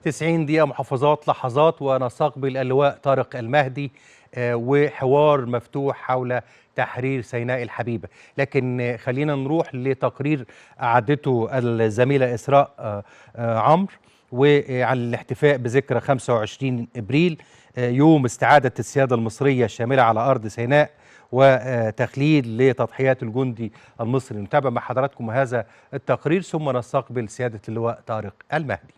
90 دقيقة محافظات لحظات، ونستقبل اللواء طارق المهدي وحوار مفتوح حول تحرير سيناء الحبيبة. لكن خلينا نروح لتقرير أعدته الزميلة إسراء عمرو، وعن الاحتفاء بذكرى 25 إبريل، يوم استعادة السيادة المصرية الشاملة على أرض سيناء وتخليد لتضحيات الجندي المصري. نتابع مع حضراتكم هذا التقرير ثم نستقبل سيادة اللواء طارق المهدي.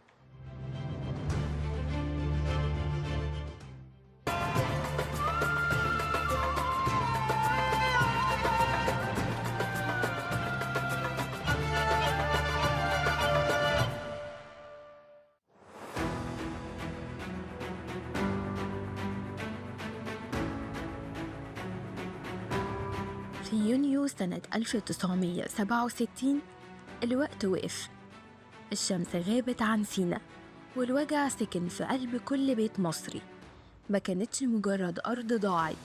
في يونيو سنة 1967 الوقت وقف، الشمس غابت عن سيناء، والوجع سكن في قلب كل بيت مصري. ما كانتش مجرد أرض ضاعت،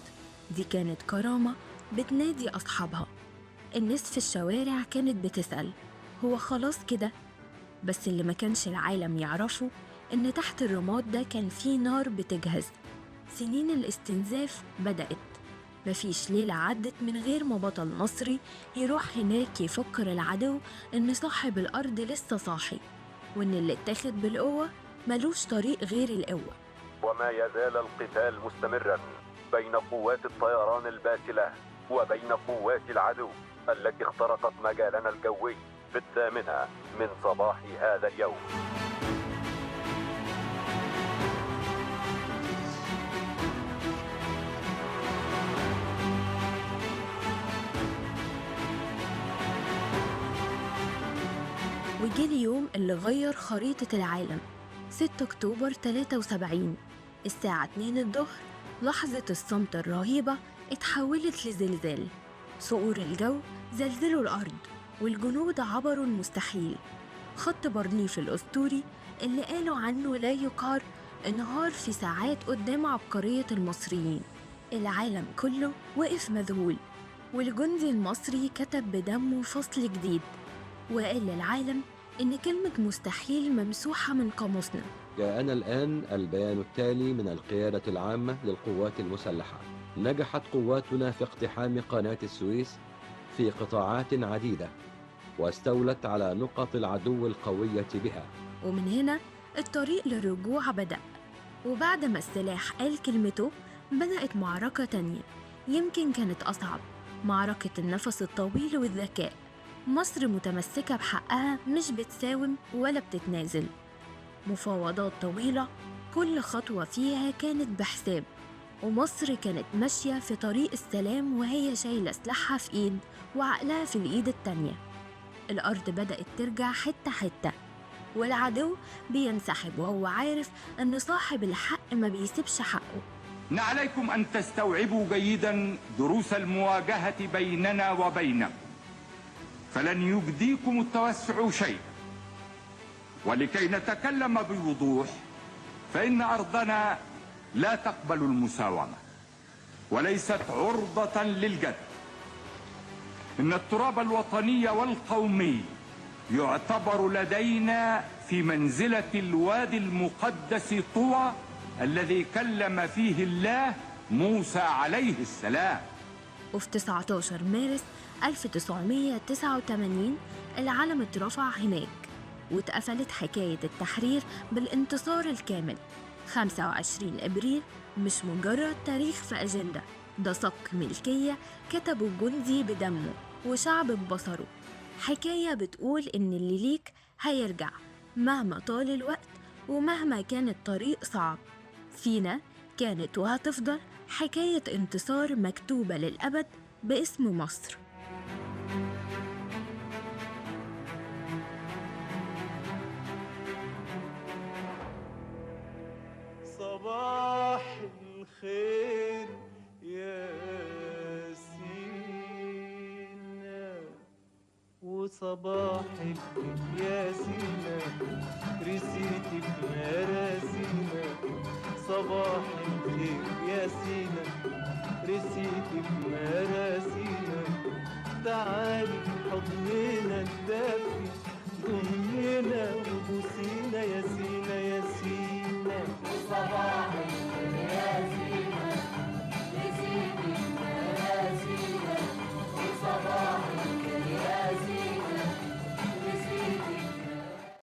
دي كانت كرامة بتنادي أصحابها. الناس في الشوارع كانت بتسأل هو خلاص كده؟ بس اللي ما كانش العالم يعرفه إن تحت الرماد ده كان فيه نار بتجهز. سنين الاستنزاف بدأت، مفيش ليلة عدت من غير ما بطل مصري يروح هناك يفكر العدو إن صاحب الأرض لسه صاحي، وإن اللي اتاخد بالقوة ملوش طريق غير القوة. وما يزال القتال مستمرا بين قوات الطيران الباسلة وبين قوات العدو التي اخترقت مجالنا الجوي في 8 من صباح هذا اليوم. وجه اليوم اللي غير خريطة العالم، 6 أكتوبر 73، الساعة 2 الظهر. لحظة الصمت الرهيبة اتحولت لزلزال. صقور الجو زلزلوا الأرض، والجنود عبروا المستحيل. خط بارليف الأسطوري اللي قالوا عنه لا يقهر انهار في ساعات قدام عبقرية المصريين. العالم كله وقف مذهول، والجندي المصري كتب بدمه فصل جديد، وقال للعالم إن كلمة مستحيل ممسوحة من قاموسنا. جاءنا الآن البيان التالي من القيادة العامة للقوات المسلحة. نجحت قواتنا في اقتحام قناة السويس في قطاعات عديدة، واستولت على نقط العدو القوية بها. ومن هنا الطريق للرجوع بدأ، وبعد ما السلاح قال كلمته بدأت معركة تانية يمكن كانت أصعب، معركة النفس الطويل والذكاء. مصر متمسكة بحقها، مش بتساوم ولا بتتنازل. مفاوضات طويلة، كل خطوة فيها كانت بحساب، ومصر كانت ماشية في طريق السلام وهي شايلة سلاحها في إيد وعقلها في الإيد التانية. الأرض بدأت ترجع حتة حتة، والعدو بينسحب وهو عارف أن صاحب الحق ما بيسيبش حقه. عليكم أن تستوعبوا جيدا دروس المواجهة بيننا وبينكم، فلن يجديكم التوسع شيء. ولكي نتكلم بوضوح، فإن أرضنا لا تقبل المساومة وليست عرضة للجد. إن التراب الوطني والقومي يعتبر لدينا في منزلة الوادي المقدس طوى الذي كلم فيه الله موسى عليه السلام. وفي 19 مارس 1989 العلم اترفع هناك، واتقفلت حكاية التحرير بالانتصار الكامل. 25 إبريل مش مجرد تاريخ في أجندة، ده صك ملكية كتبه جندي بدمه وشعب ببصره. حكاية بتقول إن اللي ليك هيرجع مهما طال الوقت ومهما كان الطريق صعب. سينا كانت وهتفضل حكاية انتصار مكتوبة للأبد باسم مصر. صباح الخير يا سينا، وصباحك يا سينا رسيتك مراسينا. صباح الخير يا سينا رسيتك مراسينا. تعالي حضننا